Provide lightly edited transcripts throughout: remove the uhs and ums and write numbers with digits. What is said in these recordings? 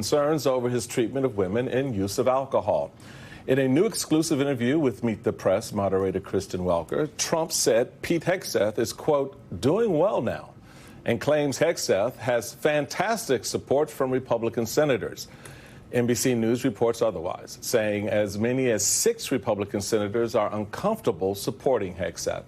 concerns over his treatment of women and use of alcohol. In a new exclusive interview with Meet the Press moderator Kristen Welker, Trump said Pete Hegseth is, quote, doing well now, and claims Hegseth has fantastic support from Republican senators. NBC News reports otherwise, saying as many as 6 Republican senators are uncomfortable supporting Hegseth.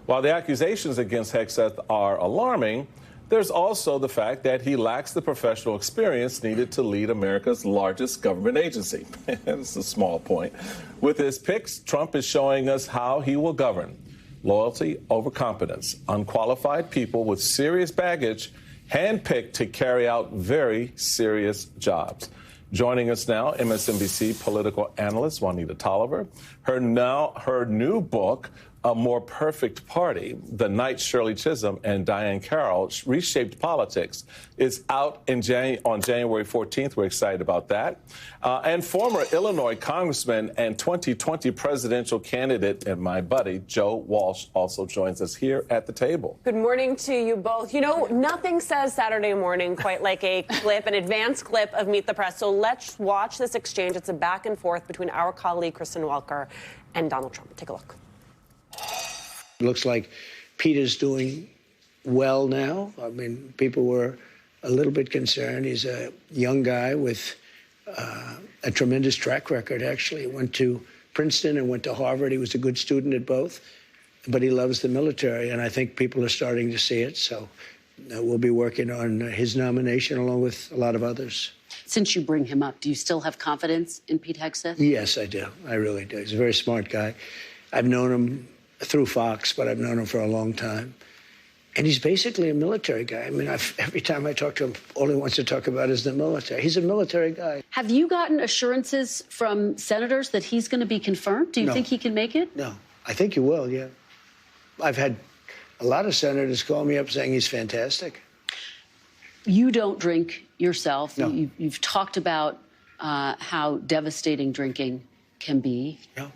While the accusations against Hegseth are alarming, there's also the fact that he lacks the professional experience needed to lead America's largest government agency. It's a small point. With his picks, Trump is showing us how he will govern. Loyalty over competence. Unqualified people with serious baggage, handpicked to carry out very serious jobs. Joining us now, Msnbc political analyst Juanita Tolliver. Her new book, A More Perfect Party, The Night Shirley Chisholm and Diane Carroll Reshaped Politics, is out on January 14th. We're excited about that. And former Illinois congressman and 2020 presidential candidate and my buddy, Joe Walsh, also joins us here at the table. Good morning to you both. You know, nothing says Saturday morning quite like a clip, an advanced clip of Meet the Press. So let's watch this exchange. It's a back and forth between our colleague, Kristen Welker, and Donald Trump. Take a look. It looks like Peter's doing well now. I mean, people were a little bit concerned. He's a young guy with a tremendous track record, actually. He went to Princeton and went to Harvard. He was a good student at both, but he loves the military, and I think people are starting to see it. So we'll be working on his nomination along with a lot of others. Since you bring him up, do you still have confidence in Pete Hegseth? Yes, I do. I really do. He's a very smart guy. I've known him through Fox, but I've known him for a long time. And he's basically a military guy. I mean, every time I talk to him, all he wants to talk about is the military. He's a military guy. Have you gotten assurances from senators that he's going to be confirmed? Do you think he can make it? No. I think he will, yeah. I've had a lot of senators call me up saying he's fantastic. You don't drink yourself. No. You've talked about how devastating drinking can be. No.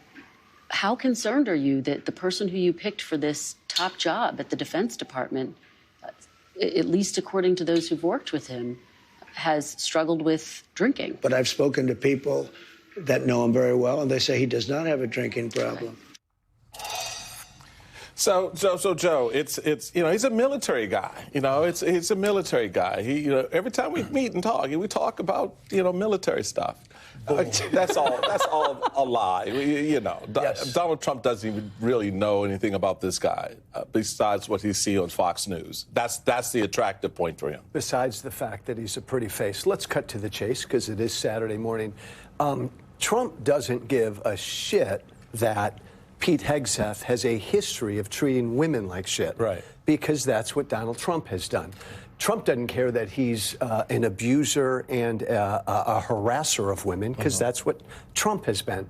How concerned are you that the person who you picked for this top job at the Defense Department, at least according to those who've worked with him, has struggled with drinking? But I've spoken to people that know him very well, and they say he does not have a drinking problem. So Joe, it's you know, he's a military guy. You know, he's a military guy. He, every time we meet and talk, we talk about military stuff. That's all a lie. Yes. Donald Trump doesn't even really know anything about this guy besides what he sees on Fox News. That's the attractive point for him. Besides the fact that he's a pretty face. Let's cut to the chase because it is Saturday morning. Trump doesn't give a shit that Pete Hegseth has a history of treating women like shit. Right. Because that's what Donald Trump has done. Trump doesn't care that he's an abuser and a harasser of women, because that's what Trump has been.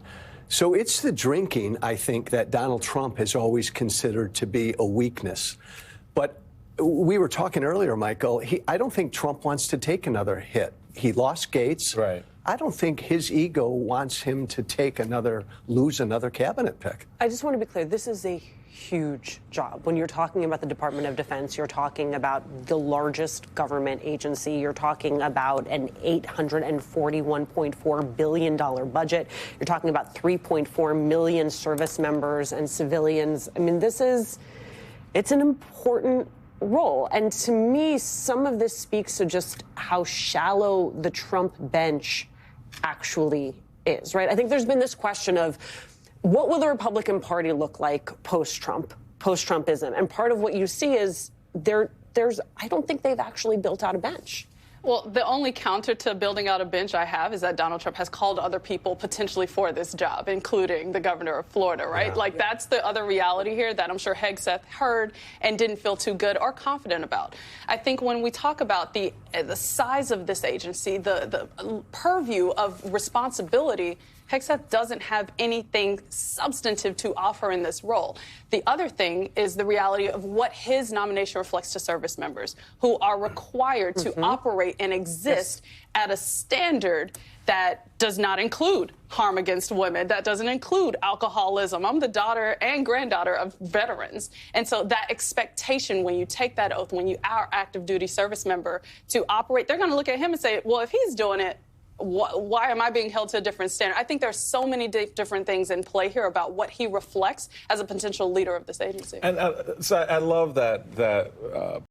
So it's the drinking, I think, that Donald Trump has always considered to be a weakness. But we were talking earlier, Michael, I don't think Trump wants to take another hit. He lost Gates. Right. I don't think his ego wants him to lose another cabinet pick. I just want to be clear. This is a huge job. When you're talking about the Department of Defense, you're talking about the largest government agency. You're talking about an $841.4 billion budget. You're talking about 3.4 million service members and civilians. I mean, it's an important role. And to me, some of this speaks to just how shallow the Trump bench actually is, right? I think there's been this question of what will the Republican Party look like post-Trumpism? And part of what you see is I don't think they've actually built out a bench. Well, the only counter to building out a bench I have is that Donald Trump has called other people potentially for this job, including the governor of Florida, right? Yeah. That's the other reality here that I'm sure Hegseth heard and didn't feel too good or confident about. I think when we talk about the size of this agency, the purview of responsibility, Hegseth doesn't have anything substantive to offer in this role. The other thing is the reality of what his nomination reflects to service members who are required to operate and exist at a standard that does not include harm against women, that doesn't include alcoholism. I'm the daughter and granddaughter of veterans. And so that expectation when you take that oath, when you are active duty service member to operate, they're going to look at him and say, well, if he's doing it, why am I being held to a different standard? I think there's so many different things in play here about what he reflects as a potential leader of this agency. And so I love that